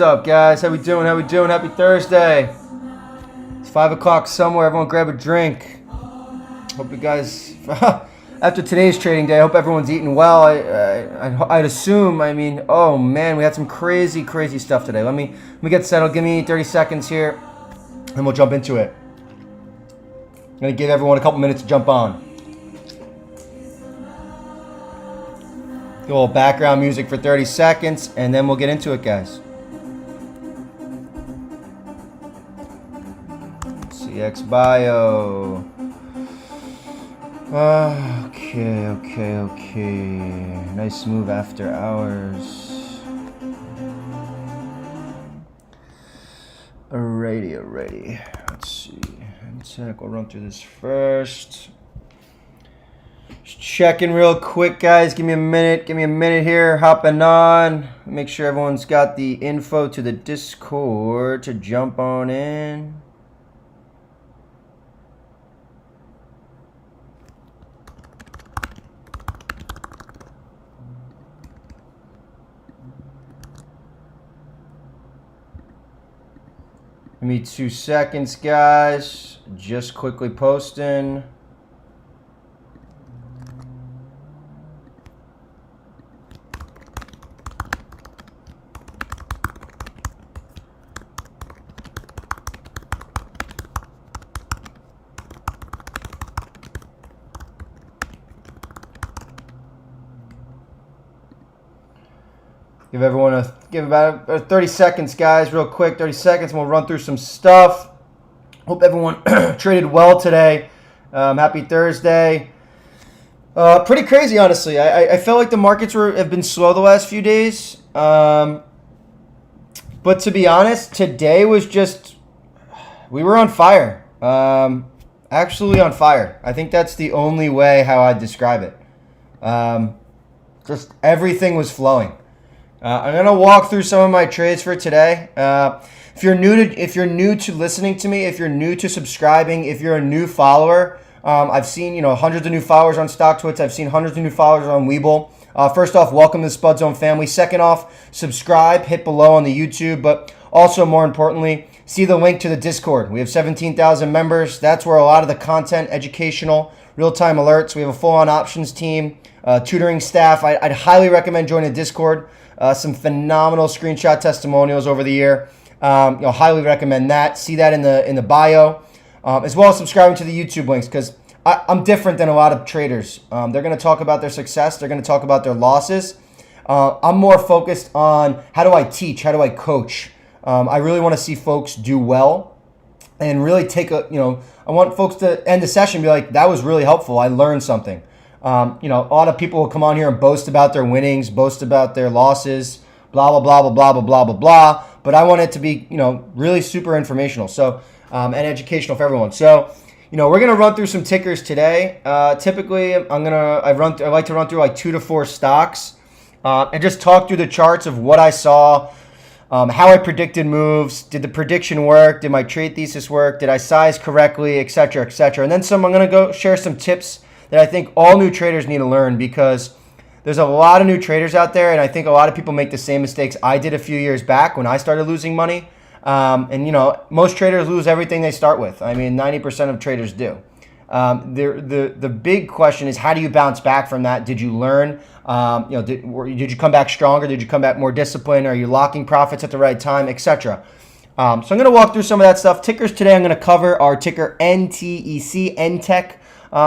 What's up, guys? How we doing? How we doing? Happy Thursday. It's 5 o'clock somewhere. Everyone grab a drink. Hope you guys, after today's trading day, I hope everyone's eating well. I'd assume, oh man, we had some crazy stuff today. Let me get settled. Give me 30 seconds here, and we'll jump into it. I'm going to give everyone a couple minutes to jump on. A little background music for 30 seconds, and then we'll get into it, guys. Let's see, XBIO. Okay. Nice move after hours. Alrighty. Let's see. NTEC, we'll run through this first. Just checking real quick, guys. Give me a minute here. Hopping on. Make sure everyone's got the info to the Discord to jump on in. Give me 2 seconds, guys. Just quickly posting. Give about 30 seconds, guys, real quick. 30 seconds, and we'll run through some stuff. Hope everyone traded well today. Happy Thursday. Pretty crazy, honestly. I felt like the markets have been slow the last few days. But to be honest, today was just, we were on fire. Actually on fire. I think that's the only way how I'd describe it. Just everything was flowing. I'm gonna walk through some of my trades for today. If you're new to listening to me, if you're new to subscribing, if you're a new follower, I've seen hundreds of new followers on StockTwits. I've seen hundreds of new followers on Webull. First off, welcome to the Spud Zone family. Second off, subscribe, hit below on the YouTube, but also more importantly, see the link to the Discord. We have 17,000 members. That's where a lot of the content, educational, real-time alerts. We have a full-on options team, tutoring staff. I'd highly recommend joining the Discord. Some phenomenal screenshot testimonials over the year. Highly recommend that. See that in the bio, as well as subscribing to the YouTube links, because I'm different than a lot of traders. They're going to talk about their success. They're going to talk about their losses. I'm more focused on how do I teach, how do I coach. I really want to see folks do well, and really take I want folks to end the session and be like, that was really helpful. I learned something. A lot of people will come on here and boast about their winnings, boast about their losses, blah, blah, blah, blah, blah, blah, blah, blah. But I want it to be, really super informational. So, and educational for everyone. So, we're going to run through some tickers today. Typically, I like to run through like 2 to 4 stocks, and just talk through the charts of what I saw, how I predicted moves. Did the prediction work? Did my trade thesis work? Did I size correctly, et cetera, et cetera. And then I'm going to go share some tips that I think all new traders need to learn, because there's a lot of new traders out there, and I think a lot of people make the same mistakes I did a few years back when I started losing money. Most traders lose everything they start with. 90% of traders do. The big question is, how do you bounce back from that? Did you learn? Did you come back stronger? Did you come back more disciplined? Are you locking profits at the right time, etc.? So I'm going to walk through some of that stuff. Tickers today I'm going to cover our ticker NTEC, NTEC.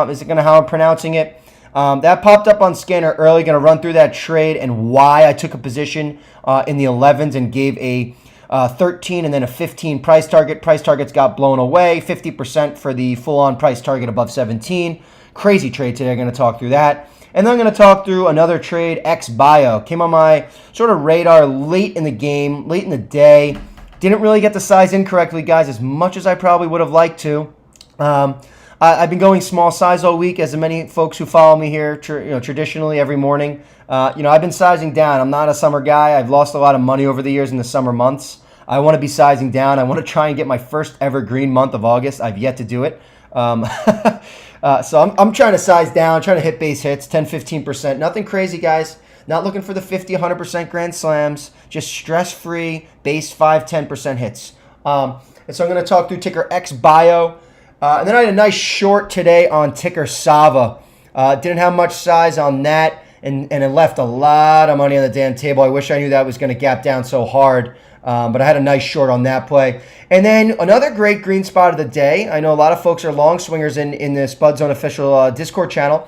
Is it going to how I'm pronouncing it? That popped up on Scanner early. Going to run through that trade and why I took a position in the 11s and gave a 13 and then a 15 price target. Price targets got blown away. 50% for the full-on price target above 17. Crazy trade today. I'm going to talk through that. And then I'm going to talk through another trade, XBIO. Came on my sort of radar late in the game, late in the day. Didn't really get the size in correctly, guys, as much as I probably would have liked to. I've been going small size all week, as many folks who follow me here, traditionally every morning. I've been sizing down. I'm not a summer guy. I've lost a lot of money over the years in the summer months. I want to be sizing down. I want to try and get my first ever green month of August. I've yet to do it. So I'm trying to size down, trying to hit base hits, 10, 15%. Nothing crazy, guys. Not looking for the 50, 100% grand slams, just stress-free, base 5, 10% hits. And so I'm going to talk through ticker XBIO. And then I had a nice short today on ticker SAVA. Didn't have much size on that, and it left a lot of money on the damn table. I wish I knew that was going to gap down so hard. But I had a nice short on that play. And then another great green spot of the day. I know a lot of folks are long swingers in this Bud Zone official Discord channel.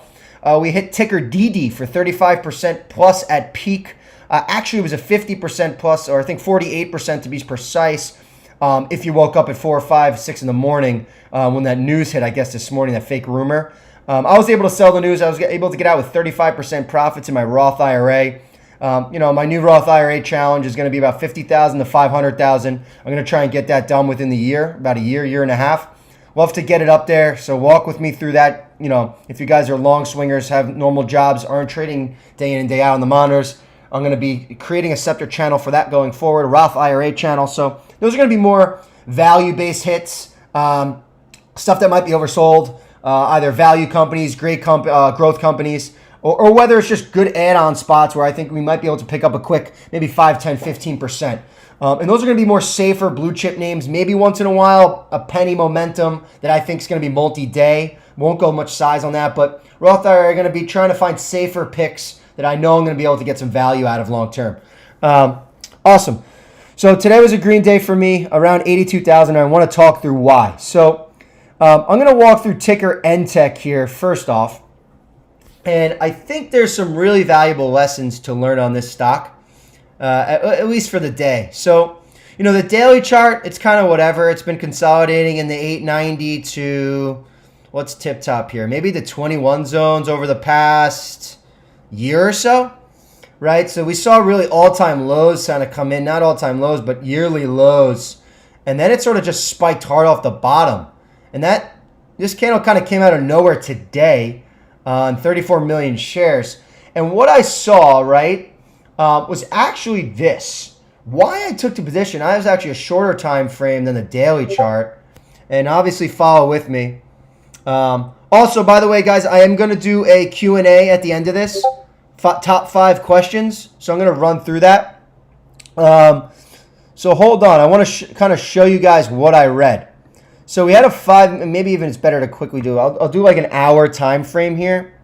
We hit ticker DIDI for 35% plus at peak. Actually, it was a 50% plus, or I think 48% to be precise, if you woke up at 4, 5, 6 in the morning when that news hit, I guess, this morning, that fake rumor. I was able to sell the news. I was able to get out with 35% profits in my Roth IRA. My new Roth IRA challenge is going to be about 50,000 to 500,000. I'm going to try and get that done within the year, about a year and a half. Love to get it up there. So walk with me through that. If you guys are long swingers, have normal jobs, aren't trading day in and day out on the monitors, I'm going to be creating a separate channel for that going forward, a Roth IRA channel. So those are going to be more value-based hits, stuff that might be oversold, either value companies, great growth companies, or whether it's just good add-on spots where I think we might be able to pick up a quick maybe 5, 10, 15%. And those are going to be more safer blue chip names. Maybe once in a while, a penny momentum that I think is going to be multi-day. Won't go much size on that, but Roth IRA are going to be trying to find safer picks that I know I'm going to be able to get some value out of long term. Awesome. So today was a green day for me, around 82,000. I want to talk through why. So I'm going to walk through ticker NTEC here first off. And I think there's some really valuable lessons to learn on this stock, at least for the day. So, the daily chart, it's kind of whatever. It's been consolidating in the 890 to, what's tip top here? Maybe the 21 zones over the past year or so, right? So we saw really all-time lows kind of come in. Not all-time lows, but yearly lows. And then it sort of just spiked hard off the bottom. And this candle kind of came out of nowhere today on 34 million shares. And what I saw, right, was actually this. Why I took the position, I was actually a shorter time frame than the daily chart. And obviously follow with me. Also, by the way, guys, I am going to do a Q&A at the end of this. Top 5 questions. So I'm going to run through that. So hold on. I want to kind of show you guys what I read. So we had a 5, maybe even it's better to quickly do. I'll do like an hour time frame here.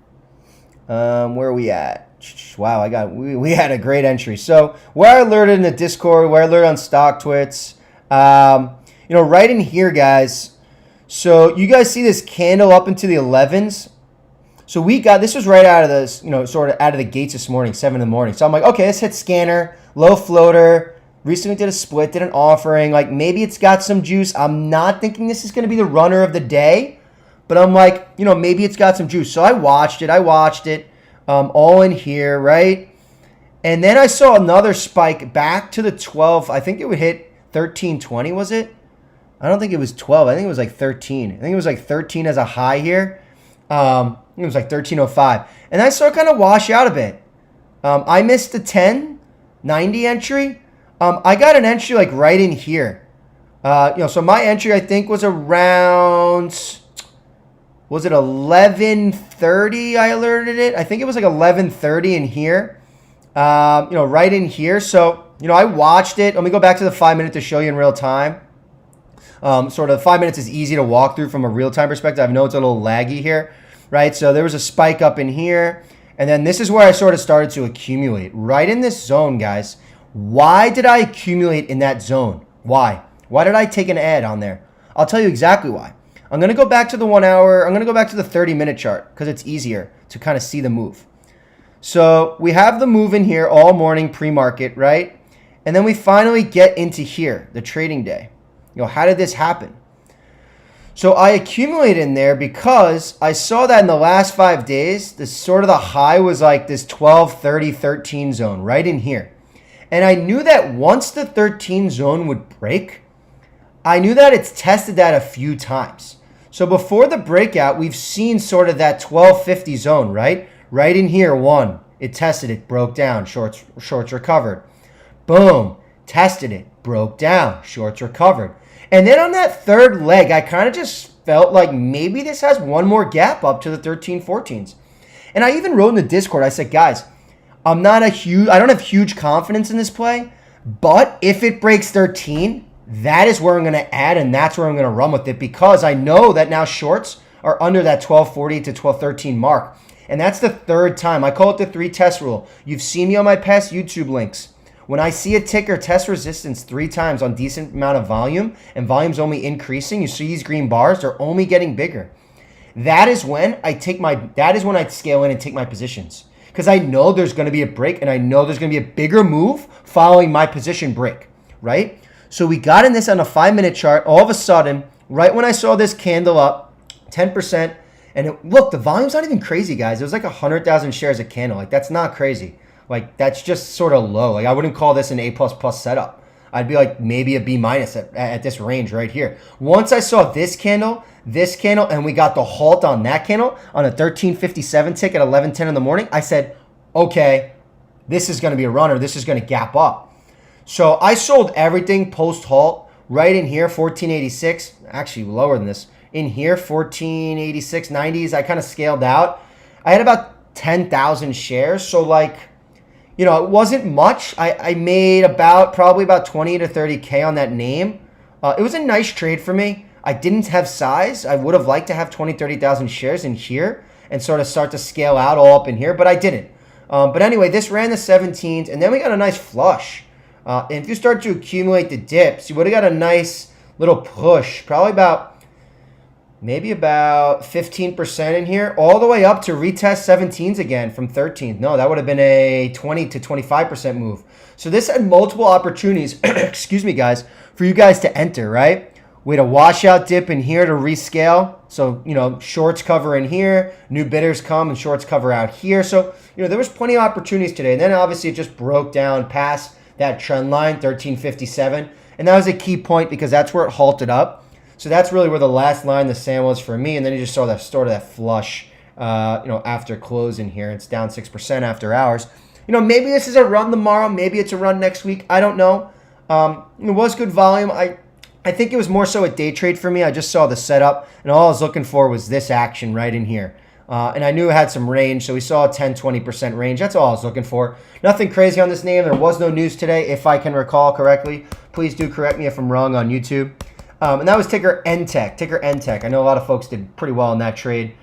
Where are we at? Wow, we had a great entry. So where I alerted in the Discord, where I alerted on StockTwits, right in here, guys. So you guys see this candle up into the 11s. So this was right out of this, sort of out of the gates this morning, 7 in the morning. So I'm like, okay, let's hit scanner, low floater. Recently did a split, did an offering. Like maybe it's got some juice. I'm not thinking this is going to be the runner of the day, but I'm like, maybe it's got some juice. So I watched it. All in here, right? And then I saw another spike back to the 12. I think it would hit 1320, was it? I don't think it was 12. I think it was like 13. I think it was like 13 as a high here. I think it was like 1305. And I saw it kind of wash out a bit. I missed the 1090 entry. I got an entry like right in here. So my entry I think was around, was it 11:30? I alerted it. I think it was like 11:30 in here. Right in here. So I watched it. Let me go back to the 5-minute to show you in real time. Sort of 5 minutes is easy to walk through from a real time perspective. I know it's a little laggy here, right? So there was a spike up in here, and then this is where I sort of started to accumulate right in this zone, guys. Why did I accumulate in that zone? Why? Why did I take an ad on there? I'll tell you exactly why. I'm going to go back to the 1 hour. I'm going to go back to the 30-minute chart because it's easier to kind of see the move. So we have the move in here all morning pre-market, right? And then we finally get into here, the trading day. How did this happen? So I accumulated in there because I saw that in the last 5 days, this sort of the high was like this 12, 30, 13 zone right in here. And I knew that once the 13 zone would break, I knew that it's tested that a few times. So before the breakout, we've seen sort of that 1250 zone, right? Right in here, one. It tested it, broke down, shorts recovered. Boom, tested it, broke down, shorts recovered. And then on that third leg, I kind of just felt like maybe this has one more gap up to the 13, 14s. And I even wrote in the Discord, I said, guys, I don't have huge confidence in this play, but if it breaks 13, that is where I'm going to add, and that's where I'm going to run with it, because I know that now shorts are under that 1240 to 1213 mark. And that's the third time. I call it the 3 test rule. You've seen me on my past YouTube links. When I see a ticker test resistance 3 times on decent amount of volume, and volume's only increasing, you see these green bars, they're only getting bigger. That is when I scale in and take my positions. Because I know there's going to be a break, and I know there's going to be a bigger move following my position break, right? So we got in this on a 5-minute chart. All of a sudden, right when I saw this candle up 10%, and look, the volume's not even crazy, guys. It was like 100,000 shares a candle. Like, that's not crazy. Like, that's just sort of low. Like, I wouldn't call this an A++ setup. I'd be like maybe a B- at this range right here. Once I saw this candle, and we got the halt on that candle on a 1357 tick at 11:10 in the morning, I said, okay, this is going to be a runner. This is going to gap up. So I sold everything post-halt right in here, 1486, actually lower than this. In here, 1486, 90s, I kind of scaled out. I had about 10,000 shares. So like, you know, it wasn't much. I made probably about 20 to 30K on that name. It was a nice trade for me. I didn't have size. I would have liked to have 20, 30,000 shares in here and sort of start to scale out all up in here, but I didn't. But anyway, this ran the 17s, and then we got a nice flush. And if you start to accumulate the dips, you would have got a nice little push, probably maybe about 15% in here, all the way up to retest 17s again from 13th. No, that would have been a 20 to 25% move. So this had multiple opportunities, excuse me, guys, for you guys to enter, right? We had a washout dip in here to rescale. So, you know, shorts cover in here, new bidders come and shorts cover out here. So, you know, there was plenty of opportunities today. And then obviously it just broke down past that trend line, 1357. And that was a key point because that's where it halted up. So that's really where the last line in the sand was for me. And then you just saw that sort of that flush, you know, after close in here. It's down 6% after hours. You know, maybe this is a run tomorrow. Maybe it's a run next week. I don't know. It was good volume. I think it was more so a day trade for me. I just saw the setup, and all I was looking for was this action right in here. And I knew it had some range, so we saw a 10-20% range. That's all I was looking for. Nothing crazy on this name. There was no news today, if I can recall correctly. Please do correct me if I'm wrong on YouTube. And that was ticker NTEC. Ticker NTEC. I know a lot of folks did pretty well in that trade.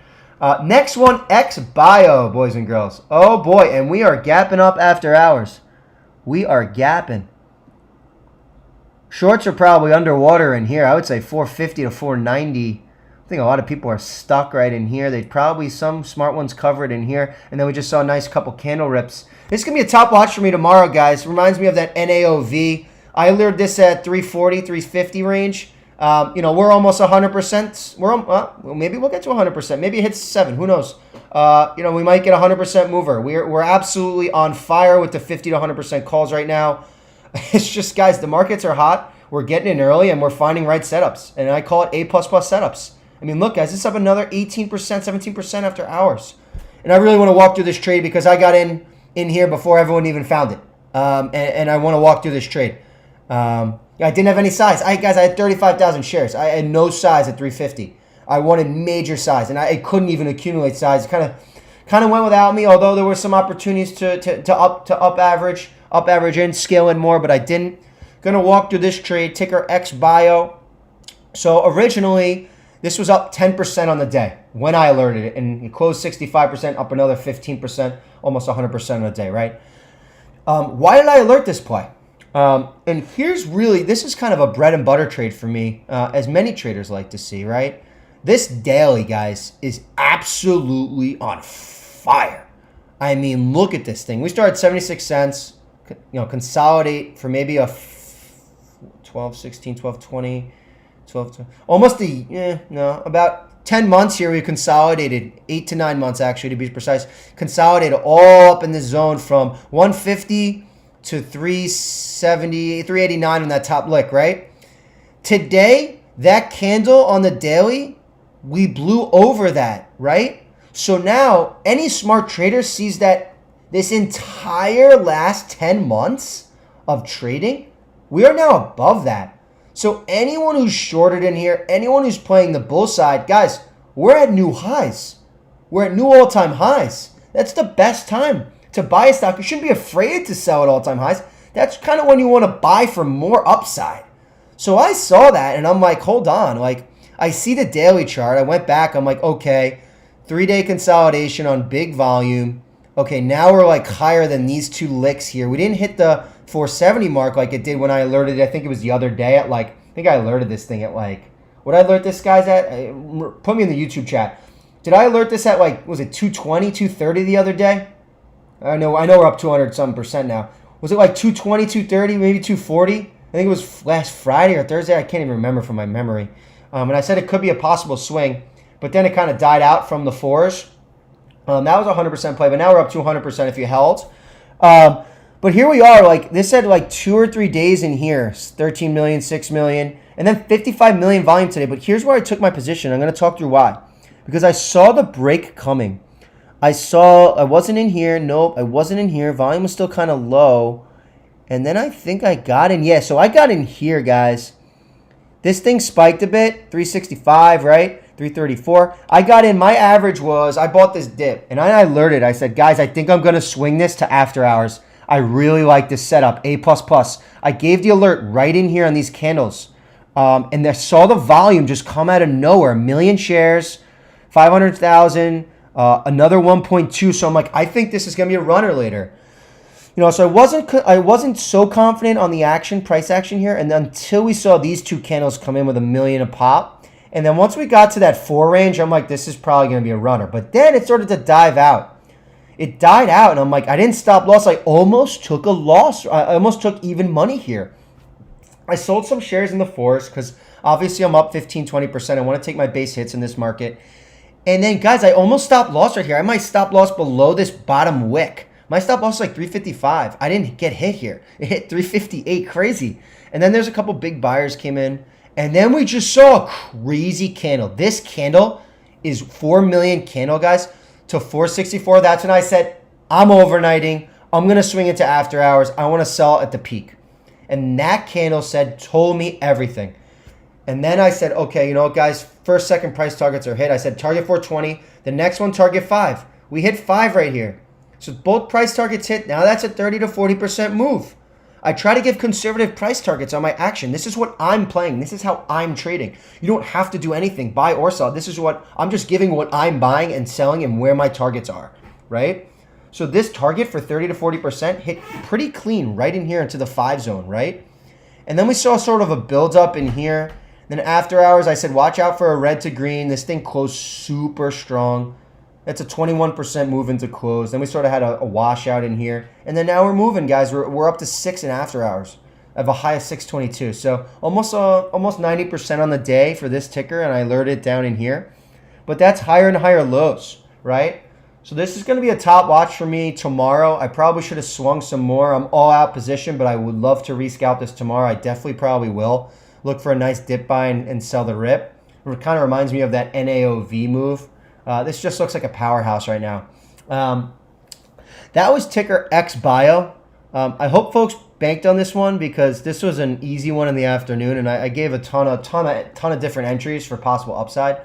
Next one, XBIO, boys and girls. Oh, boy, and we are gapping up after hours. We are gapping. Shorts are probably underwater in here. I would say 450 to 490. I think a lot of people are stuck right in here. They'd probably, some smart ones covered in here. And then we just saw a nice couple candle rips. This is going to be a top watch for me tomorrow, guys. Reminds me of that NAOV. I lured this at 340, 350 range. You know, we're almost 100%. Well, maybe we'll get to 100%. Maybe it hits 7. Who knows? You know, we might get a 100% mover. We're absolutely on fire with the 50 to 100% calls right now. It's just, guys, the markets are hot. We're getting in early, and we're finding right setups. And I call it A++ setups. I mean, look, guys, this is up another 18%, 17% after hours. And I really want to walk through this trade because I got in here before everyone even found it. And I want to walk through this trade. I didn't have any size. Guys, I had 35,000 shares. I had no size at 350. I wanted major size, and I couldn't even accumulate size. It kind of went without me, although there were some opportunities to up average in, scale in more, but I didn't. Gonna walk through this trade, ticker XBIO. So originally, this was up 10% on the day when I alerted it, and it closed 65%, up another 15%, almost 100% on the day, right? Why did I alert this play? And here's really, this is kind of a bread and butter trade for me, as many traders like to see, right? This daily, guys, is absolutely on fire. I mean, look at this thing. We started 76 cents, you know, consolidate for maybe a 12, 16, 12, 20, 12, almost about 10 months here. We consolidated 8 to 9 months, actually, to be precise, consolidated all up in this zone from 150 to 370, 389 on that top lick, right? Today, that candle on the daily, we blew over that, right? So now, any smart trader sees that this entire last 10 months of trading, we are now above that. So anyone who's shorted in here, anyone who's playing the bull side, guys, we're at new highs. We're at new all-time highs. That's the best time to buy a stock, you shouldn't be afraid to sell at all-time highs. That's kind of when you want to buy for more upside. So I saw that and I'm like, hold on. Like, I see the daily chart. I went back. I'm like, okay, 3-day consolidation on big volume. Okay, now we're like higher than these two licks here. We didn't hit the 470 mark like it did when I alerted. I think it was the other day at like, I think I alerted this thing at like, what did I alert this guys at? Put me in the YouTube chat. Did I alert this at like, was it 220, 230 the other day? I know we're up 200% now. Was it like 220, 230, maybe 240? I think it was last Friday or Thursday. I can't even remember from my memory. And I said it could be a possible swing, but then it kind of died out from the fours. That was a 100% play, but now we're up to 100% if you held. But here we are, like this said like 2 or 3 days in here, 13 million, 6 million, and then 55 million volume today. But here's where I took my position. I'm going to talk through why. Because I saw the break coming. I wasn't in here. Nope, I wasn't in here. Volume was still kind of low. And then I think I got in. Yeah, so I got in here, guys. This thing spiked a bit, 365, right? 334. I got in. My average was, I bought this dip. And I alerted. I said, guys, I think I'm going to swing this to after hours. I really like this setup, A++. I gave the alert right in here on these candles. And I saw the volume just come out of nowhere. 1 million shares, 500,000, another 1.2. So I'm like, I think this is going to be a runner later. You know, so I wasn't so confident on the price action here, and until we saw these two candles come in with 1 million a pop, and then once we got to that 4 range, I'm like, this is probably going to be a runner. But then it started to dive out. It died out, and I'm like, I didn't stop loss. I almost took a loss. I almost took even money here. I sold some shares in the fours because obviously I'm up 15-20%. I want to take my base hits in this market. And then, guys, I almost stopped loss right here. I might stop loss below this bottom wick. My stop loss is like 355. I didn't get hit here. It hit 358, crazy. And then there's a couple big buyers came in. And then we just saw a crazy candle. This candle is 4 million candle, guys, to 464. That's when I said, I'm overnighting. I'm going to swing into after hours. I want to sell at the peak. And that candle told me everything. And then I said, okay, you know what, guys, first, second price targets are hit. I said target 420. The next one, target 5. We hit 5 right here. So both price targets hit. Now that's a 30 to 40% move. I try to give conservative price targets on my action. This is what I'm playing. This is how I'm trading. You don't have to do anything, buy or sell. This is what I'm just giving what I'm buying and selling and where my targets are, right? So this target for 30 to 40% hit pretty clean right in here into the 5 zone, right? And then we saw sort of a build up in here. Then after hours, I said, watch out for a red to green. This thing closed super strong. That's a 21% move into close. Then we sort of had a washout in here. And then now we're moving, guys. We're up to 6 in after hours. I have a high of 622. So almost 90% on the day for this ticker, and I alerted it down in here. But that's higher and higher lows, right? So this is going to be a top watch for me tomorrow. I probably should have swung some more. I'm all out position, but I would love to rescalp this tomorrow. I definitely probably will. Look for a nice dip buy and sell the rip. It kind of reminds me of that NAOV move. This just looks like a powerhouse right now. That was ticker XBIO. I hope folks banked on this one because this was an easy one in the afternoon, and I gave a ton of different entries for possible upside.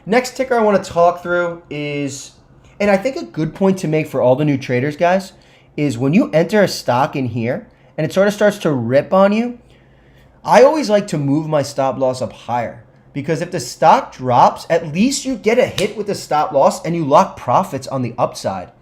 Next ticker I want to talk through is, and I think a good point to make for all the new traders, guys, is when you enter a stock in here and it sort of starts to rip on you, I always like to move my stop loss up higher. Because if the stock drops, at least you get a hit with the stop loss and you lock profits on the upside.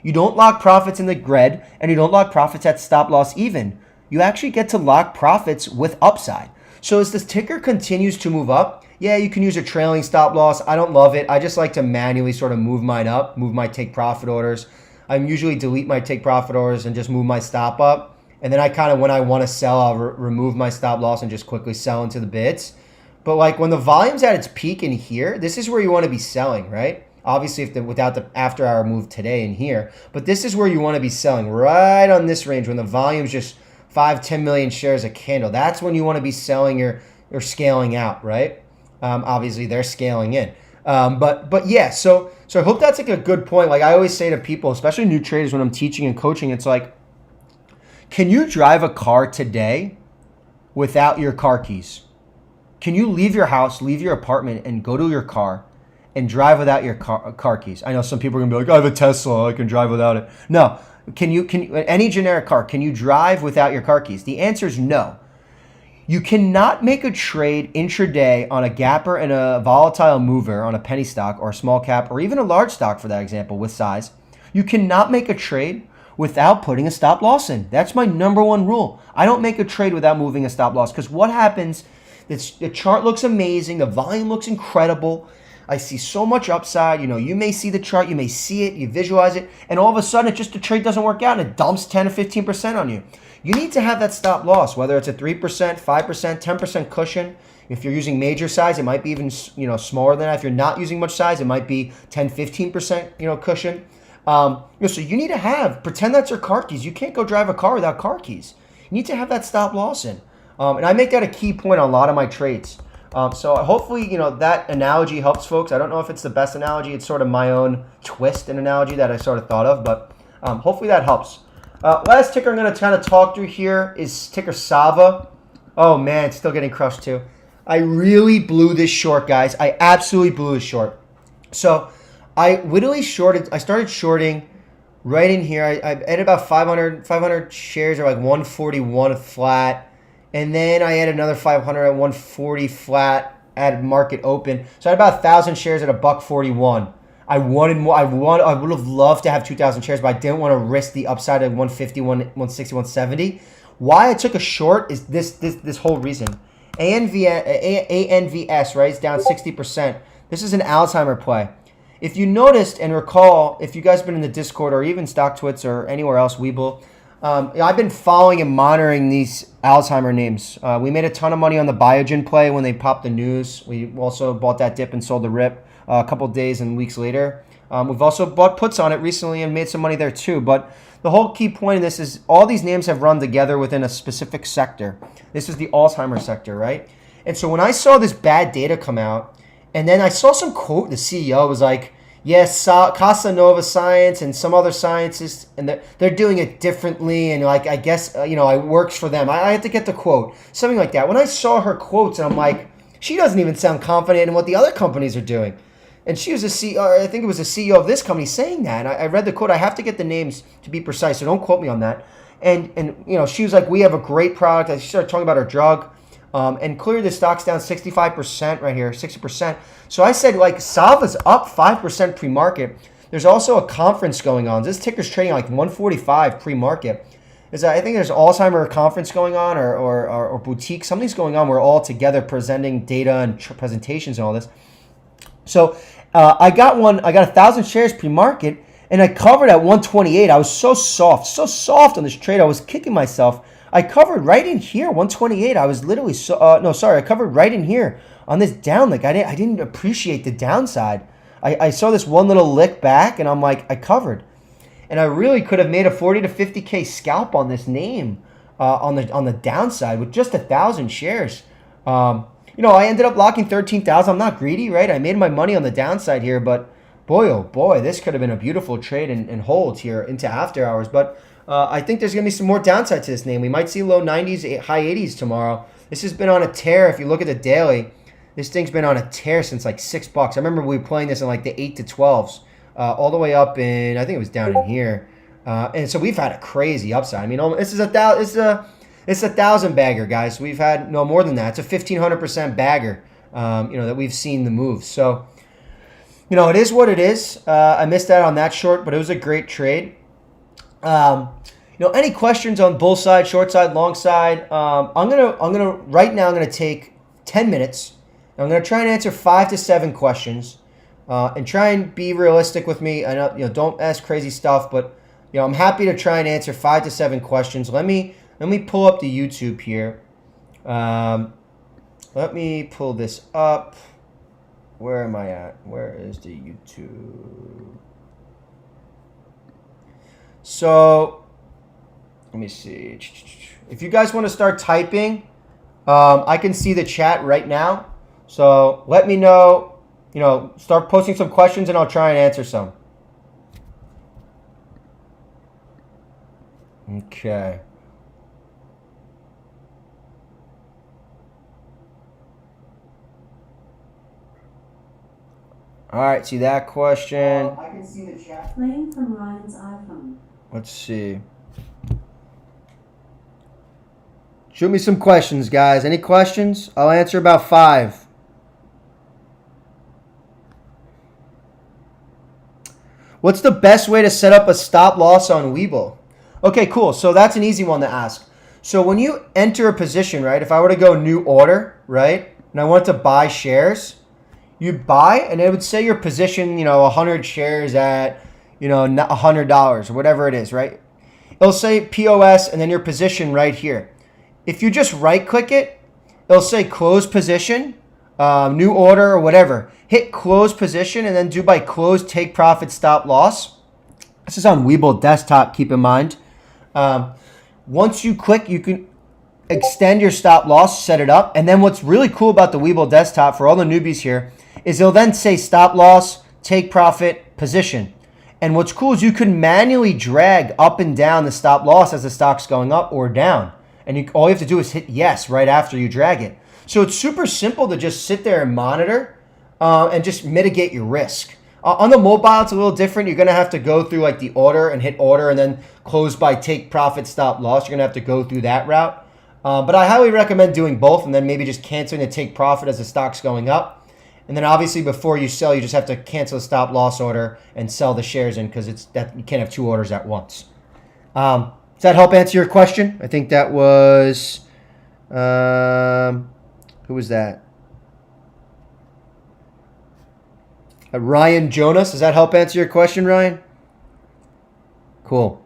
You don't lock profits in the red and you don't lock profits at stop loss even. You actually get to lock profits with upside. So as this ticker continues to move up, yeah, you can use a trailing stop loss. I don't love it. I just like to manually sort of move mine up, move my take profit orders. I usually delete my take profit orders and just move my stop up. And then I kind of, when I want to sell, I'll remove my stop loss and just quickly sell into the bids. But like when the volume's at its peak in here, this is where you want to be selling, right? Obviously, without the after hour move today in here, but this is where you want to be selling, right on this range when the volume's just 5-10 million shares a candle. That's when you want to be selling or scaling out, right? Obviously, they're scaling in. But yeah, so I hope that's like a good point. Like I always say to people, especially new traders when I'm teaching and coaching, it's like, can you drive a car today without your car keys? Can you leave your house, leave your apartment, and go to your car and drive without your car keys? I know some people are gonna be like, I have a Tesla, I can drive without it. No, can you any generic car, can you drive without your car keys? The answer is no. You cannot make a trade intraday on a gapper and a volatile mover on a penny stock or a small cap or even a large stock for that example with size. You cannot make a trade without putting a stop loss in. That's my number one rule. I don't make a trade without moving a stop loss because what happens, the chart looks amazing, the volume looks incredible. I see so much upside. You know, you may see the chart, you may see it, you visualize it, and all of a sudden the trade doesn't work out and it dumps 10 or 15% on you. You need to have that stop loss, whether it's a 3%, 5%, 10% cushion. If you're using major size, it might be even smaller than that. If you're not using much size, it might be 10, 15% cushion. So you need to pretend that's your car keys. You can't go drive a car without car keys. You need to have that stop loss in. And I make that a key point on a lot of my trades. So hopefully, that analogy helps folks. I don't know if it's the best analogy. It's sort of my own twist and analogy that I sort of thought of, but hopefully that helps. Last ticker I'm going to kind of talk through here is ticker SAVA. Oh man, it's still getting crushed too. I really blew this short, guys. I absolutely blew this short. So I literally I started shorting right in here. I added about 500 shares or like 141 flat. And then I added another 500 at 140 flat at market open. So I had about 1,000 shares at $1.41. I wanted more. I would have loved to have 2,000 shares, but I didn't want to risk the upside at 150, 160, 170. Why I took a short is this whole reason. ANVS, right, is down 60%. This is an Alzheimer play. If you noticed and recall, if you guys have been in the Discord or even StockTwits or anywhere else, Webull, I've been following and monitoring these Alzheimer names. We made a ton of money on the Biogen play when they popped the news. We also bought that dip and sold the rip a couple days and weeks later. We've also bought puts on it recently and made some money there too. But the whole key point of this is all these names have run together within a specific sector. This is the Alzheimer sector, right? And so when I saw this bad data come out, and then I saw some quote, the CEO was like, yes, Casanova Science and some other scientists, and they're doing it differently, and like I guess it works for them. I had to get the quote, something like that. When I saw her quotes, and I'm like, she doesn't even sound confident in what the other companies are doing. And she was a CEO, I think it was a CEO of this company saying that. And I read the quote. I have to get the names to be precise, so don't quote me on that. And she was like, we have a great product. And she started talking about her drug. And clearly the stock's down 65% right here, 60%. So I said, like, SAVA's up 5% pre-market. There's also a conference going on. This ticker's trading like 145 pre-market. I think there's Alzheimer conference going on or boutique. Something's going on. We're all together presenting data and presentations and all this. So I got 1,000 shares pre-market, and I covered at 128. I was so soft on this trade. I was kicking myself. I covered right in here, 128. I was literally I covered right in here on this down. Like I didn't appreciate the downside. I saw this one little lick back, and I'm like, I covered, and I really could have made a 40 to 50K scalp on this name on the downside with just 1,000 shares. I ended up locking 13,000. I'm not greedy, right? I made my money on the downside here, but boy, oh boy, this could have been a beautiful trade and hold here into after hours. But I think there's going to be some more downside to this name. We might see low 90s, high 80s tomorrow. This has been on a tear. If you look at the daily, this thing's been on a tear since like $6. I remember we were playing this in like the 8 to 12s, all the way up in, I think it was down in here. And so we've had a crazy upside. I mean, it's a 1,000 bagger, guys. We've had no more than that. It's a 1,500% bagger, that we've seen the moves. So, it is what it is. I missed out on that short, but it was a great trade. Any questions on bull side, short side, long side? I'm gonna take 10 minutes. I'm gonna try and answer 5 to 7 questions, and try and be realistic with me. I know, don't ask crazy stuff, but I'm happy to try and answer 5 to 7 questions. Let me pull up the YouTube here. Let me pull this up. Where am I at? Where is the YouTube? So, let me see. If you guys want to start typing, I can see the chat right now. So, let me know, start posting some questions and I'll try and answer some. Okay. All right, see that question. I can see the chat. Playing from Ryan's iPhone. Let's see. Shoot me some questions, guys. Any questions? I'll answer about 5. What's the best way to set up a stop loss on Webull? Okay, cool. So that's an easy one to ask. So when you enter a position, right, if I were to go new order, right, and I wanted to buy shares, you buy, and it would say your position, 100 shares at, $100 or whatever it is, right? It'll say POS and then your position right here. If you just right click it, it'll say close position, new order or whatever. Hit close position and then do by close, take profit, stop loss. This is on Webull desktop, keep in mind. Once you click, you can extend your stop loss, set it up. And then what's really cool about the Webull desktop for all the newbies here is it'll then say stop loss, take profit, position. And what's cool is you can manually drag up and down the stop loss as the stock's going up or down. And all you have to do is hit yes right after you drag it. So it's super simple to just sit there and monitor and just mitigate your risk. On the mobile, it's a little different. You're going to have to go through like the order and hit order and then close by take profit, stop loss. You're going to have to go through that route. But I highly recommend doing both and then maybe just canceling the take profit as the stock's going up. And then obviously before you sell, you just have to cancel the stop loss order and sell the shares in because you can't have 2 orders at once. Does that help answer your question? I think that was, who was that? Ryan Jonas. Does that help answer your question, Ryan? Cool.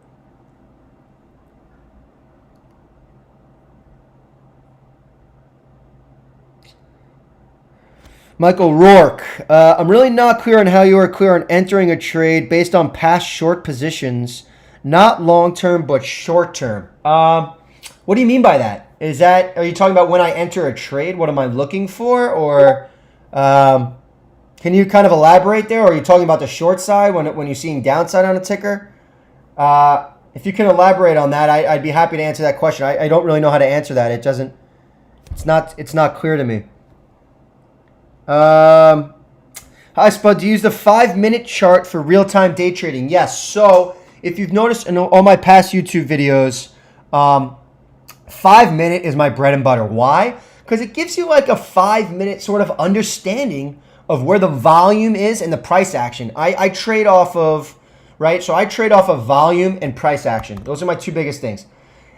Michael Rourke. I'm really not clear on how you are clear on entering a trade based on past short positions, not long-term, but short-term. What do you mean by that? Are you talking about when I enter a trade? What am I looking for? Or can you kind of elaborate there? Or are you talking about the short side when you're seeing downside on a ticker? If you can elaborate on that, I'd be happy to answer that question. I don't really know how to answer that. It's not clear to me. Hi, Spud. Do you use the 5-minute chart for real-time day trading? Yes. So if you've noticed in all my past YouTube videos, 5-minute is my bread and butter. Why? Because it gives you like a 5-minute sort of understanding of where the volume is and the price action. I trade off of, right? So I trade off of volume and price action. Those are my 2 biggest things.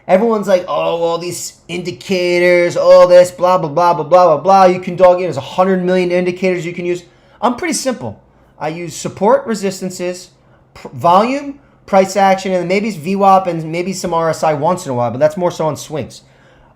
Everyone's like, oh, all these indicators, all this, blah, blah, blah, blah, blah, blah, blah. You can dog in. There's 100 million indicators you can use. I'm pretty simple. I use support, resistances, volume, price action, and maybe VWAP and maybe some RSI once in a while, but that's more so on swings.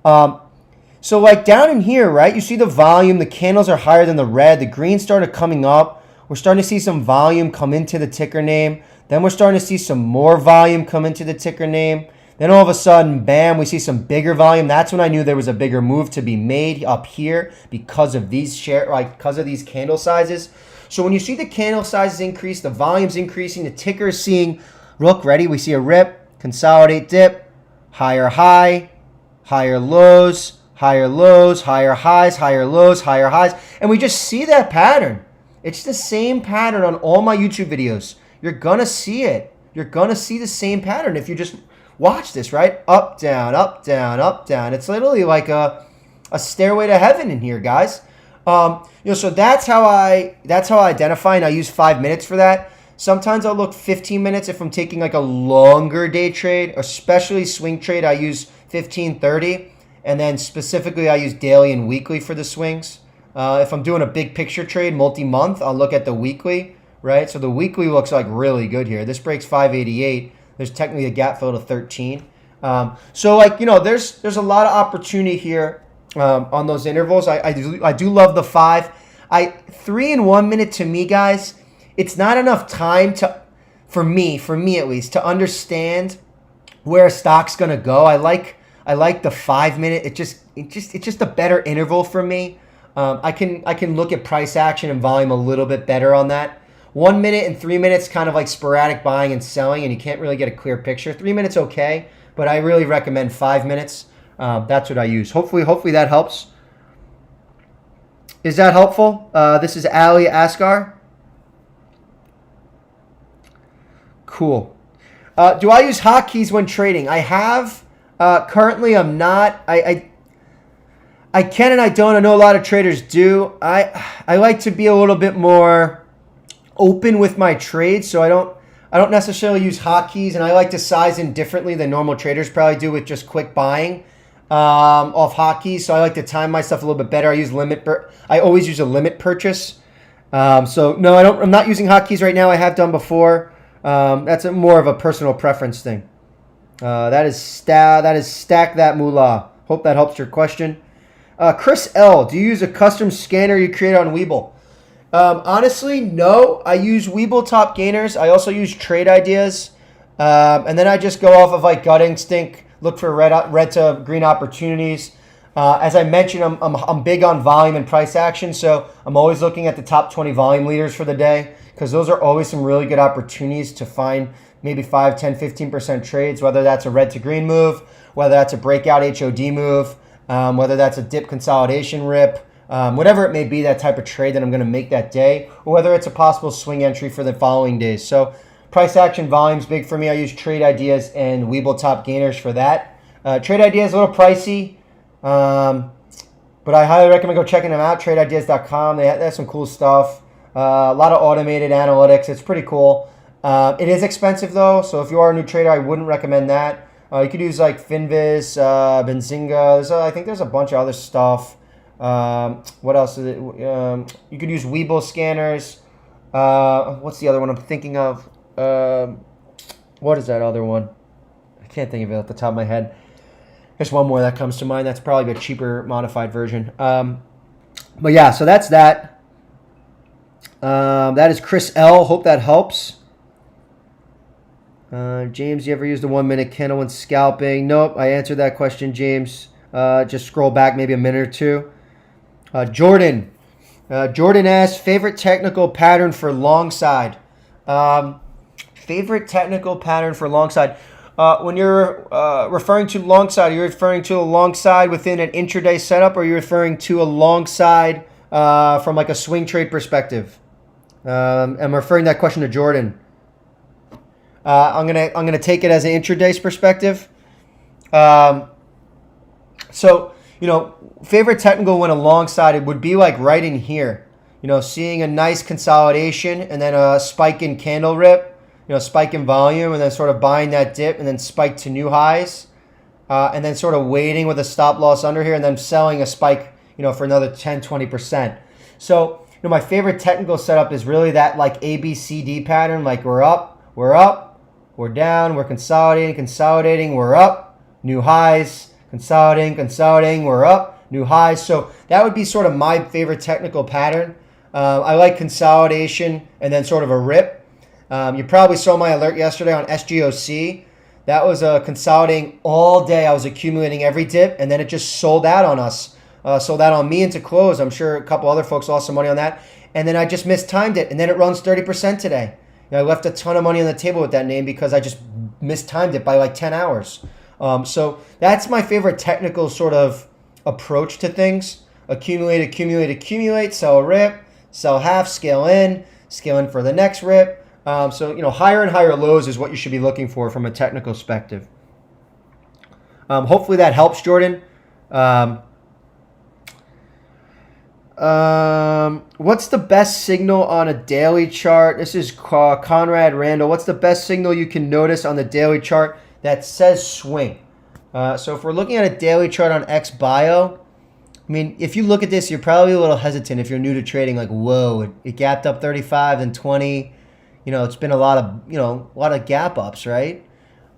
So like down in here, right, you see the volume. The candles are higher than the red. The green started coming up. We're starting to see some volume come into the ticker name. Then we're starting to see some more volume come into the ticker name. Then all of a sudden, bam, we see some bigger volume. That's when I knew there was a bigger move to be made up here because of these because of these candle sizes. So when you see the candle sizes increase, the volume's increasing, the ticker is seeing, look, ready? We see a rip, consolidate dip, higher high, higher lows, higher lows, higher highs, higher lows, higher highs. And we just see that pattern. It's the same pattern on all my YouTube videos. You're going to see it. You're going to see the same pattern if you just watch this, right? Up, down, up, down, up, down. It's literally like a stairway to heaven in here, guys. So that's how I identify, and I use 5 minutes for that. Sometimes I'll look 15 minutes if I'm taking like a longer day trade, especially swing trade. I use 15, 30, and then specifically I use daily and weekly for the swings. If I'm doing a big picture trade, multi-month, I'll look at the weekly, right? So the weekly looks like really good here. This breaks 588. There's technically a gap fill to 13. So like, there's a lot of opportunity here on those intervals. I do love the 5. 3 and 1 minute to me, guys, it's not enough time for me at least, to understand where a stock's gonna go. I like the 5 minute. It's just a better interval for me. I can look at price action and volume a little bit better on that. 1 minute and 3 minutes kind of like sporadic buying and selling, and you can't really get a clear picture. 3 minutes okay, but I really recommend 5 minutes. That's what I use. Hopefully that helps. Is that helpful? This is Ali Asghar. Cool. Do I use hotkeys when trading? I have. Currently, I'm not. I can and I don't. I know a lot of traders do. I like to be a little bit more open with my trades, so I don't necessarily use hotkeys, and I like to size in differently than normal traders probably do with just quick buying off hotkeys. So I like to time my stuff a little bit better. I always use a limit purchase. So no, I'm not using hotkeys right now. I have done before. That's more of a personal preference thing. That is stack that moolah. Hope that helps your question. Chris L, do you use a custom scanner you create on Webull? Honestly, no. I use Webull top gainers. I also use trade ideas. And then I just go off of like gut instinct, look for red to green opportunities. As I mentioned, I'm big on volume and price action, so I'm always looking at the top 20 volume leaders for the day because those are always some really good opportunities to find maybe 5, 10, 15% trades, whether that's a red to green move, whether that's a breakout HOD move, whether that's a dip consolidation rip, whatever it may be, that type of trade that I'm going to make that day, or whether it's a possible swing entry for the following days. So price action volume's big for me. I use trade ideas and Webull top gainers for that. Trade ideas a little pricey, but I highly recommend go checking them out. TradeIdeas.com. They have some cool stuff. A lot of automated analytics. It's pretty cool. It is expensive though, so if you are a new trader, I wouldn't recommend that. You could use like Finviz, Benzinga. I think there's a bunch of other stuff. What else is it? You could use Webull scanners. What's the other one I'm thinking of? What is that other one? I can't think of it at the top of my head. There's one more that comes to mind. That's probably a cheaper modified version. But yeah, so that's that. That is Chris L. Hope that helps. James, you ever used a 1 minute candle when scalping? Nope, I answered that question, James. Just scroll back maybe a minute or two. Jordan asks, favorite technical pattern for long side. Favorite technical pattern for long side. When you're referring to long side, are you referring to a long side within an intraday setup, or are you referring to a long side from like a swing trade perspective? I'm referring that question to Jordan. I'm gonna take it as an intraday perspective. So, favorite technical when alongside would be like right in here. Seeing a nice consolidation and then a spike in candle rip, spike in volume, and then sort of buying that dip and then spike to new highs, and then sort of waiting with a stop loss under here and then selling a spike, for another 10, 20%. So, my favorite technical setup is really that like ABCD pattern, like we're up, we're down, we're consolidating, we're up, new highs, consolidating, we're up, new highs. So that would be sort of my favorite technical pattern. I like consolidation and then sort of a rip. You probably saw my alert yesterday on SGOC. That was consolidating all day. I was accumulating every dip, and then it just sold out on us. Sold out on me into close. I'm sure a couple other folks lost some money on that. And then I just mistimed it, and then it runs 30% today. I left a ton of money on the table with that name because I just mistimed it by like 10 hours. So that's my favorite technical sort of approach to things. Accumulate, sell a rip, sell half, scale in for the next rip. So, higher and higher lows is what you should be looking for from a technical perspective. Hopefully that helps, Jordan. What's the best signal on a daily chart? This is Conrad Randall. What's the best signal you can notice on the daily chart that says swing? So if we're looking at a daily chart on XBIO, if you look at this, you're probably a little hesitant if you're new to trading. Like, whoa, it gapped up 35 and 20. It's been a lot of gap ups, right?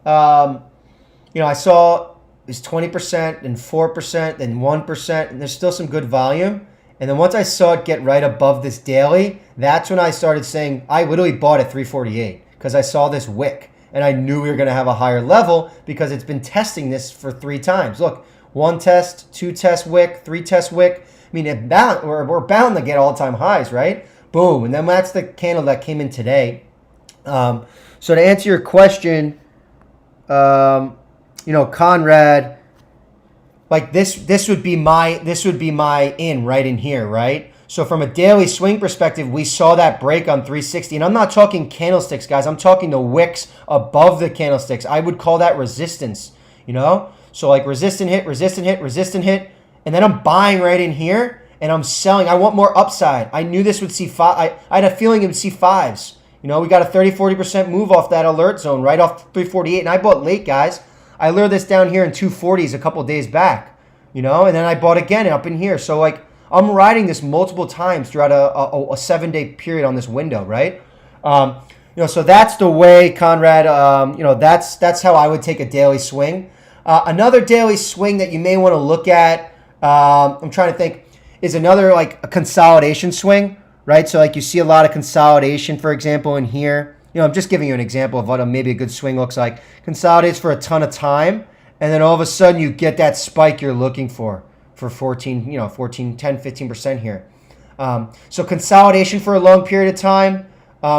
I saw it's 20% and 4% and 1%, and there's still some good volume. And then once I saw it get right above this daily, that's when I started saying, I literally bought at 348 because I saw this wick and I knew we were going to have a higher level because it's been testing this for 3 times. Look, 1 test, 2 test wick, 3 test wick. We're bound to get all-time highs, right? Boom. And then that's the candle that came in today. So to answer your question, Conrad, like this would be my in right in here, right? So from a daily swing perspective, we saw that break on 360. And I'm not talking candlesticks, guys. I'm talking the wicks above the candlesticks. I would call that resistance, you know? So like resistant hit, resistant hit, resistant hit. And then I'm buying right in here and I'm selling. I want more upside. I knew this would see five. I had a feeling it would see fives. You know, we got a 30-40% move off that alert zone right off 348. And I bought late, guys. I lured this down here in 240s a couple days back, you know, and then I bought again up in here. So like I'm riding this multiple times throughout a 7-day period on this window, right? You know, so that's the way, Conrad, you know, that's how I would take a daily swing. Another daily swing that you may want to look at, I'm trying to think, is another like a consolidation swing, right? So like you see a lot of consolidation, for example, in here. You know, I'm just giving you an example of what maybe a good swing looks like. Consolidates for a ton of time, and then all of a sudden you get that spike you're looking for 14, you know, 14, 10, 15% here. So consolidation for a long period of time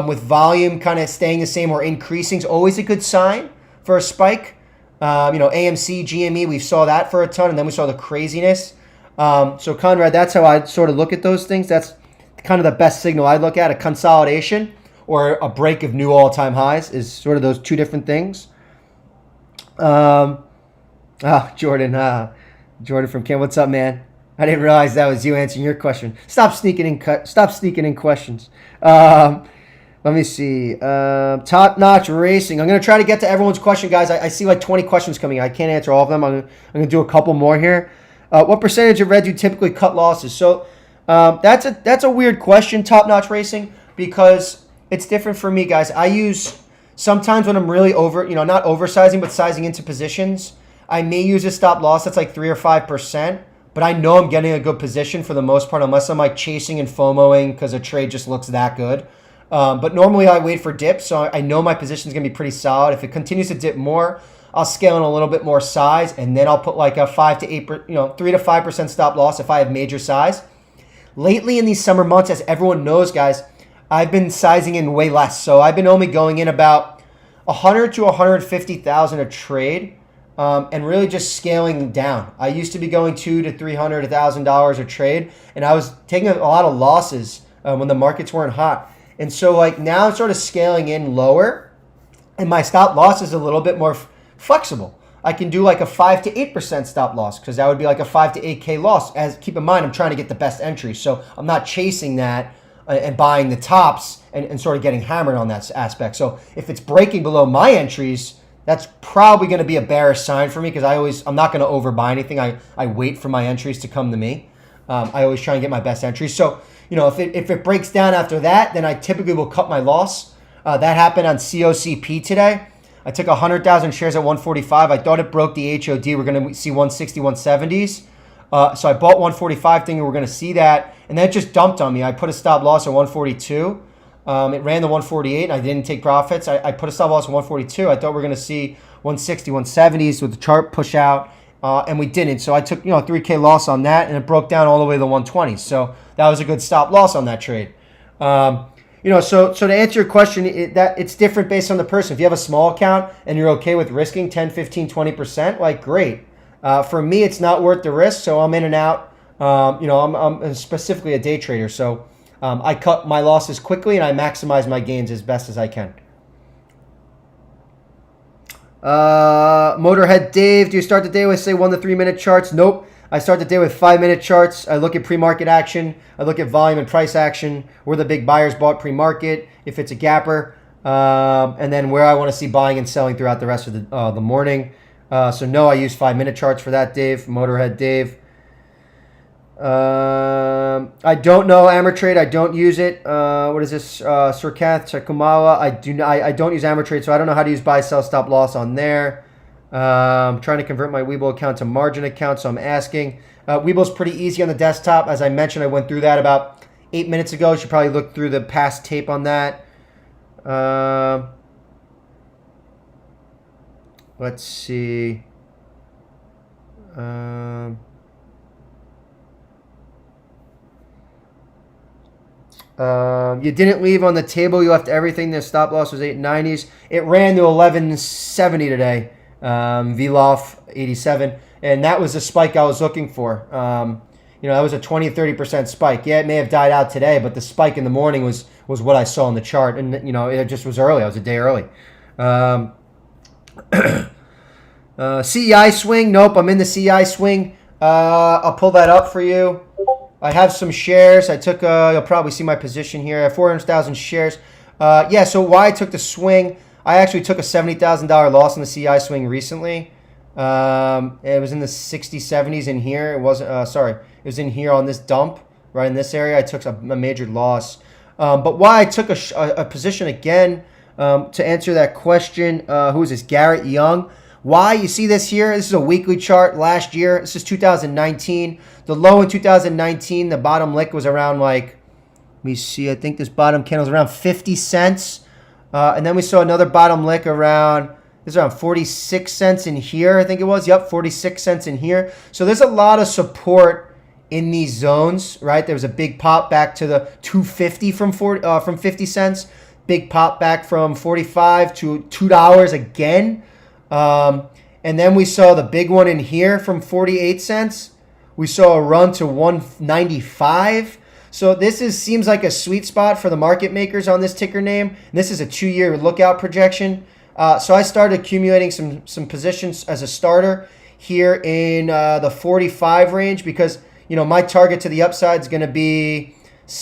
with volume kind of staying the same or increasing is always a good sign for a spike. You know, AMC, GME, we saw that for a ton, and then we saw the craziness. So Conrad, that's how I sort of look at those things. That's kind of the best signal I look at, a consolidation or a break of new all-time highs is sort of those two different things. Jordan from Kim, what's up, man? I didn't realize that was you answering your question. Stop sneaking in questions. Let me see. Top Notch Racing. I'm going to try to get to everyone's question, guys. I see like 20 questions coming. I can't answer all of them. I'm going to do a couple more here. What percentage of red do you typically cut losses? So that's a weird question, Top Notch Racing, because it's different for me, guys. I use sometimes when I'm really not oversizing, but sizing into positions, I may use a stop loss that's like 3 or 5%, but I know I'm getting a good position for the most part, unless I'm like chasing and FOMOing because a trade just looks that good. But normally I wait for dips, so I know my position is going to be pretty solid. If it continues to dip more, I'll scale in a little bit more size, and then I'll put like a 3 to 5% stop loss if I have major size. Lately in these summer months, as everyone knows, guys, I've been sizing in way less. So I've been only going in about 100 to 150,000 a trade, and really just scaling down. I used to be going $200 to $300, $1,000 a trade, and I was taking a lot of losses when the markets weren't hot. And so like now I'm sort of scaling in lower, and my stop loss is a little bit more flexible. I can do like a 5 to 8% stop loss because that would be like a 5 to 8K loss. As keep in mind, I'm trying to get the best entry, so I'm not chasing that and buying the tops and sort of getting hammered on that aspect. So if it's breaking below my entries, that's probably going to be a bearish sign for me because I'm not going to overbuy anything. I wait for my entries to come to me. I always try and get my best entries. So, you know, if it breaks down after that, then I typically will cut my loss. That happened on COCP today. I took 100,000 shares at 145. I thought it broke the HOD. We're going to see 160, 170s. So I bought 145 thinking we're going to see that. And then it just dumped on me. I put a stop loss at 142. It ran the 148 and I didn't take profits. I put a stop loss at 142. I thought we were going to see 160, 170s with the chart push out. And we didn't. So I took 3K loss on that, and it broke down all the way to the 120s. So that was a good stop loss on that trade. So to answer your question, it's different based on the person. If you have a small account and you're okay with risking 10, 15, 20%, like great. For me, it's not worth the risk, so I'm in and out. I'm specifically a day trader, so I cut my losses quickly and I maximize my gains as best as I can. Motorhead Dave, do you start the day with, say, 1 to 3 minute charts? Nope. I start the day with 5-minute charts. I look at pre-market action. I look at volume and price action, where the big buyers bought pre-market, if it's a gapper, and then where I want to see buying and selling throughout the rest of the morning. So no, I use 5-minute charts for that, Dave. Motorhead Dave. I don't know Ameritrade. I don't use it. What is this? Surkath Chakumawa. I don't use Ameritrade, so I don't know how to use buy, sell, stop loss on there. I'm trying to convert my Webull account to margin account, so I'm asking. Webull's pretty easy on the desktop. As I mentioned, I went through that about 8 minutes ago. You should probably look through the past tape on that. Let's see. You didn't leave on the table. You left everything. The stop loss was 890s. It ran to 1170 today. VLOF 87, and that was the spike I was looking for. that was a 20, 30% spike. Yeah, it may have died out today, but the spike in the morning was what I saw in the chart. And, it just was early. I was a day early. CEI swing. Nope, I'm in the CEI swing. I'll pull that up for you. I have some shares. I took, you'll probably see my position here. I have 400,000 shares. So why I took the swing, I actually took a $70,000 loss in the CEI swing recently. It was in the 60s, 70s in here. It wasn't, it was in here on this dump, right in this area. I took a major loss. But why I took a position again, to answer that question, who is this? Garrett Young. Why? You see this here? This is a weekly chart last year. This is 2019. The low in 2019, the bottom lick was around let me see, I think this bottom candle was around 50 cents. And then we saw another bottom lick around 46 cents in here, I think it was. Yep, 46 cents in here. So there's a lot of support in these zones, right? There was a big pop back to the 250 from 50 cents. Big pop back from 45 to $2 again. And then we saw the big one in here from 48 cents. We saw a run to 195. So this seems like a sweet spot for the market makers on this ticker name. And this is a 2-year lookout projection. So I started accumulating some positions as a starter here in the 45 range because, my target to the upside is going to be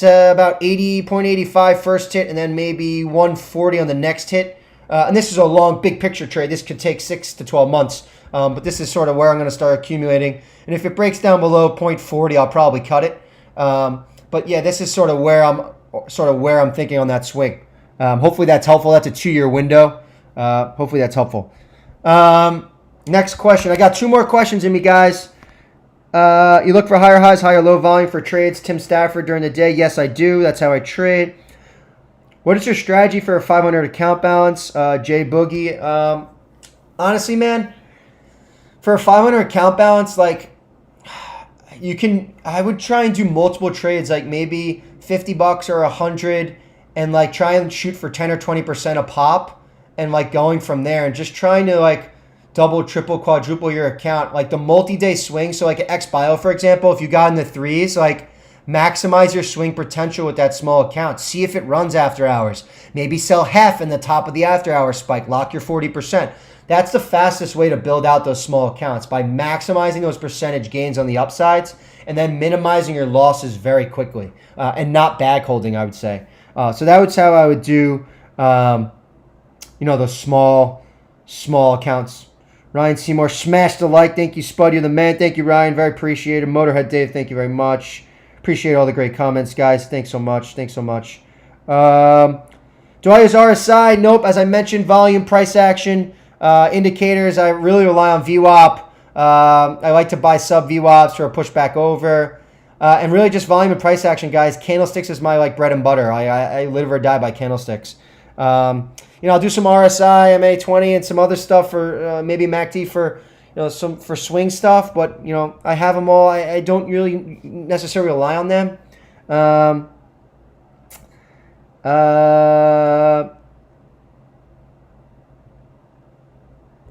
about 80.85 first hit and then maybe 140 on the next hit. And this is a long, big picture trade. This could take 6 to 12 months. But this is sort of where I'm going to start accumulating. And if it breaks down below 0.40, I'll probably cut it. But yeah, this is sort of where I'm thinking on that swing. Hopefully that's helpful. That's a 2-year window. Hopefully that's helpful. Next question. I got 2 more questions in me, guys. You look for higher highs, higher low volume for trades. Tim Stafford during the day. Yes, I do. That's how I trade. What is your strategy for a 500 account balance? Jay Boogie. Honestly, man, for a 500 account balance, I would try and do multiple trades, maybe $50 or $100, and try and shoot for 10 or 20% a pop, and going from there, and just trying to double, triple, quadruple your account, the multi-day swing. So at XBIO, for example, if you got in the threes, maximize your swing potential with that small account. See if it runs after hours. Maybe sell half in the top of the after hours spike. Lock your 40%. That's the fastest way to build out those small accounts, by maximizing those percentage gains on the upsides and then minimizing your losses very quickly, and not bag holding, I would say. So that was how I would do, those small accounts. Ryan Seymour, smash the like. Thank you, Spud. You're the man. Thank you, Ryan. Very appreciated. Motorhead Dave, thank you very much. Appreciate all the great comments, guys. Thanks so much. Do I use RSI? Nope. As I mentioned, volume, price action, indicators. I really rely on VWAP. I like to buy sub VWAPs for a pushback over. And really just volume and price action, guys. Candlesticks is my bread and butter. I live or die by candlesticks. I'll do some RSI, MA20, and some other stuff for maybe MACD for some for swing stuff. But I have them all. I don't really necessarily rely on them.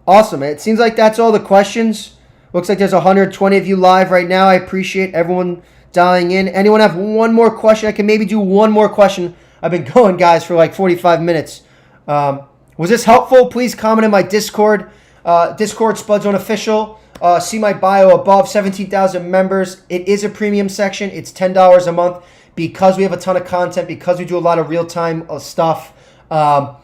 Awesome. It seems like that's all the questions. Looks like there's 120 of you live right now. I appreciate everyone dialing in. Anyone have one more question? I can maybe do one more question. I've been going, guys, for 45 minutes. Was this helpful? Please comment in my Discord. Discord Spud Zone Official. See my bio above, 17,000 members. It is a premium section. It's $10 a month because we have a ton of content, because we do a lot of real-time stuff. I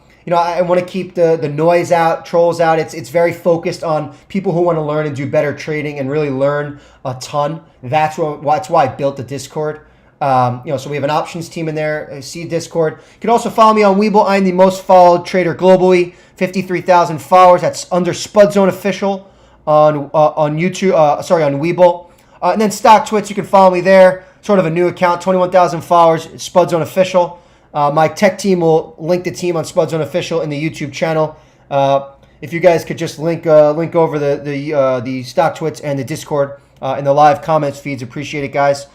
want to keep the noise out, trolls out. It's very focused on people who want to learn and do better trading and really learn a ton. That's why I built the Discord. So we have an options team in there. See Discord. You can also follow me on Webull. I'm the most followed trader globally. 53,000 followers. That's under Spud Zone Official on YouTube. On Webull. And then Stock Twits. You can follow me there. Sort of a new account. 21,000 followers. Spud Zone Official. My tech team will link the team on Spud Zone Official in the YouTube channel. If you guys could just link over the Stock Twits and the Discord in the live comments feeds, appreciate it, guys.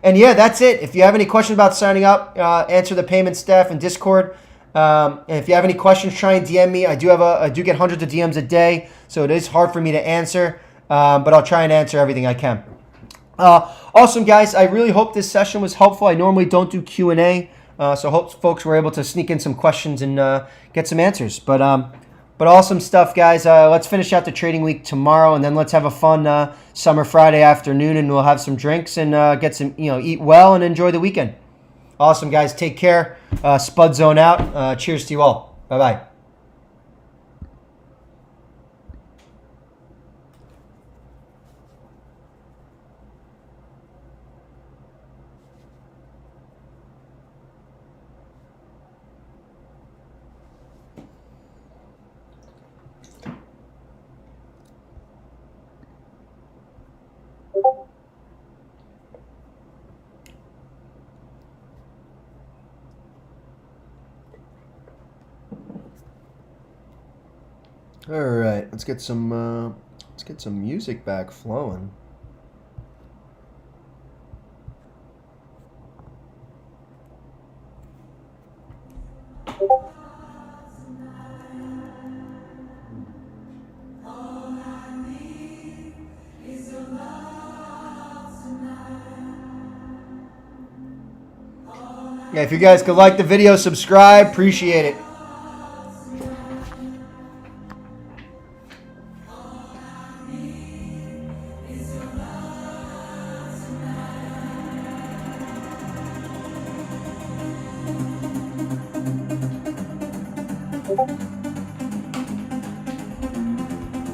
And yeah, that's it. If you have any questions about signing up, answer the payment staff in Discord. And if you have any questions, try and DM me. I do get hundreds of DMs a day, so it is hard for me to answer. But I'll try and answer everything I can. Awesome, guys. I really hope this session was helpful. I normally don't do Q&A, so I hope folks were able to sneak in some questions and get some answers. But awesome stuff, guys. Let's finish out the trading week tomorrow, and then let's have a fun summer Friday afternoon, and we'll have some drinks and get some, eat well and enjoy the weekend. Awesome, guys. Take care. Spud Zone out. Cheers to you all. Bye-bye. All right, let's get some music back flowing. Yeah, if you guys could like the video, subscribe, appreciate it. Thank you.